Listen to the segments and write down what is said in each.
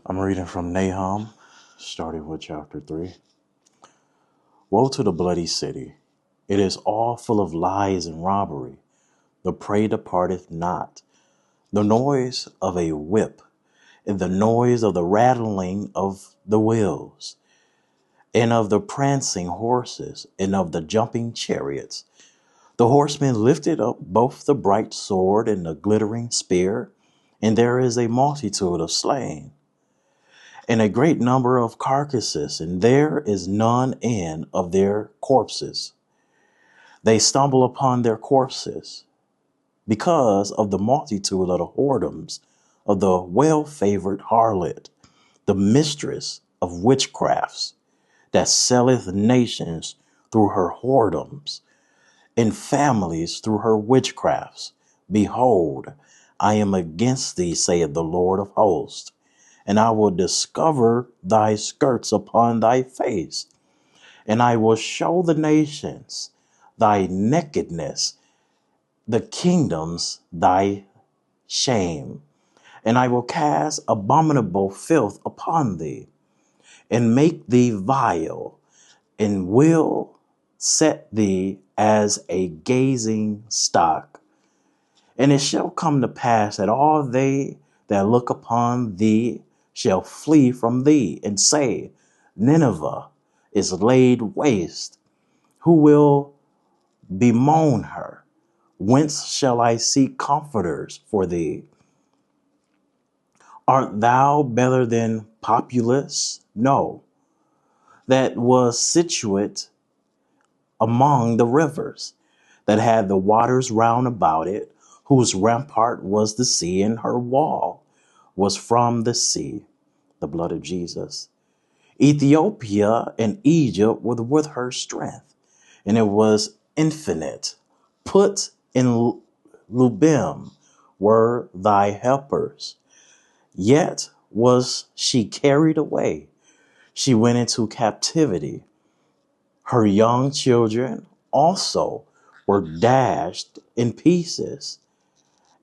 I'm reading from Nahum, starting with chapter 3. Woe to the bloody city! It is all full of lies and robbery. The prey departeth not. The noise of a whip, and the noise of the rattling of the wheels, and of the prancing horses, and of the jumping chariots. The horsemen lifted up both the bright sword and the glittering spear, and there is a multitude of slain, and a great number of carcasses, and there is none end of their corpses. They stumble upon their corpses because of the multitude of the whoredoms of the well-favored harlot, the mistress of witchcrafts, that selleth nations through her whoredoms, and families through her witchcrafts. Behold, I am against thee, saith the Lord of hosts, and I will discover thy skirts upon thy face, and I will show the nations thy nakedness, the kingdoms thy shame, and I will cast abominable filth upon thee, and make thee vile, and will set thee as a gazing stock. And it shall come to pass that all they that look upon thee shall flee from thee, and say, Nineveh is laid waste. Who will bemoan her? Whence shall I seek comforters for thee? Art thou better than Populus? No, that was situate among the rivers, that had the waters round about it, whose rampart was the sea, and her wall was from the sea. The blood of Jesus. Ethiopia and Egypt were with her strength, and it was infinite. Put in Lubim were thy helpers. Yet was she carried away. She went into captivity. Her young children also were dashed in pieces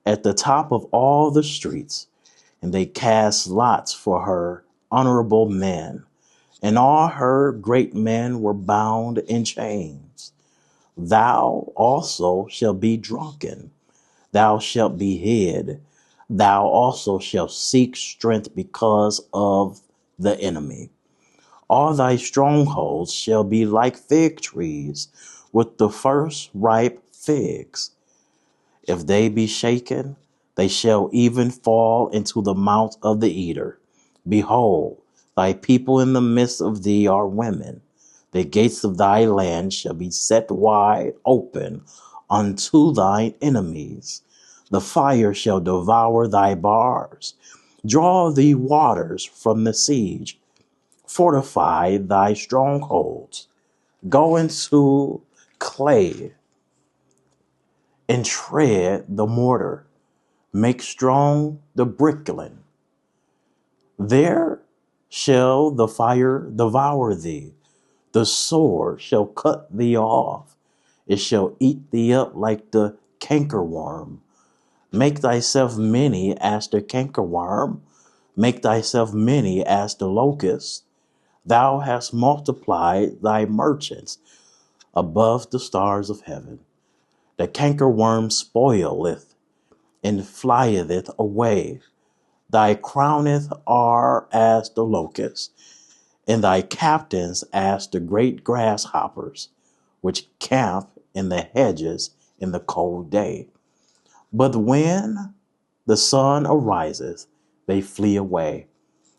at the top of all the streets, and they cast lots for her honorable men, and all her great men were bound in chains. Thou also shalt be drunken, thou shalt be hid, thou also shalt seek strength because of the enemy. All thy strongholds shall be like fig trees with the first ripe figs. If they be shaken, they shall even fall into the mouth of the eater. Behold, thy people in the midst of thee are women. The gates of thy land shall be set wide open unto thine enemies. The fire shall devour thy bars. Draw thee waters from the siege. Fortify thy strongholds. Go into clay and tread the mortar. Make strong the brickling. There shall the fire devour thee. The sword shall cut thee off. It shall eat thee up like the cankerworm. Make thyself many as the cankerworm. Make thyself many as the locust. Thou hast multiplied thy merchants above the stars of heaven. The cankerworm spoileth and flieth away. Thy crowneth are as the locust, and thy captains as the great grasshoppers, which camp in the hedges in the cold day. But when the sun ariseth, they flee away,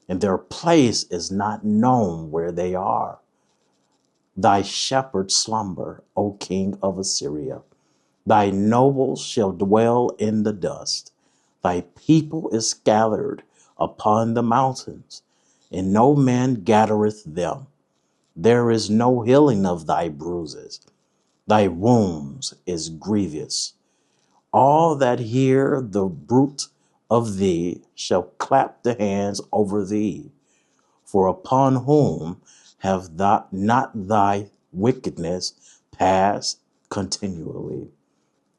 and their place is not known where they are. Thy shepherds slumber, O king of Assyria. Thy nobles shall dwell in the dust. Thy people is scattered upon the mountains, and no man gathereth them. There is no healing of thy bruises. Thy wounds is grievous. All that hear the bruit of thee shall clap the hands over thee. For upon whom have not thy wickedness passed continually?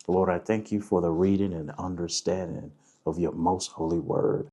Lord, I thank you for the reading and understanding of your most holy word.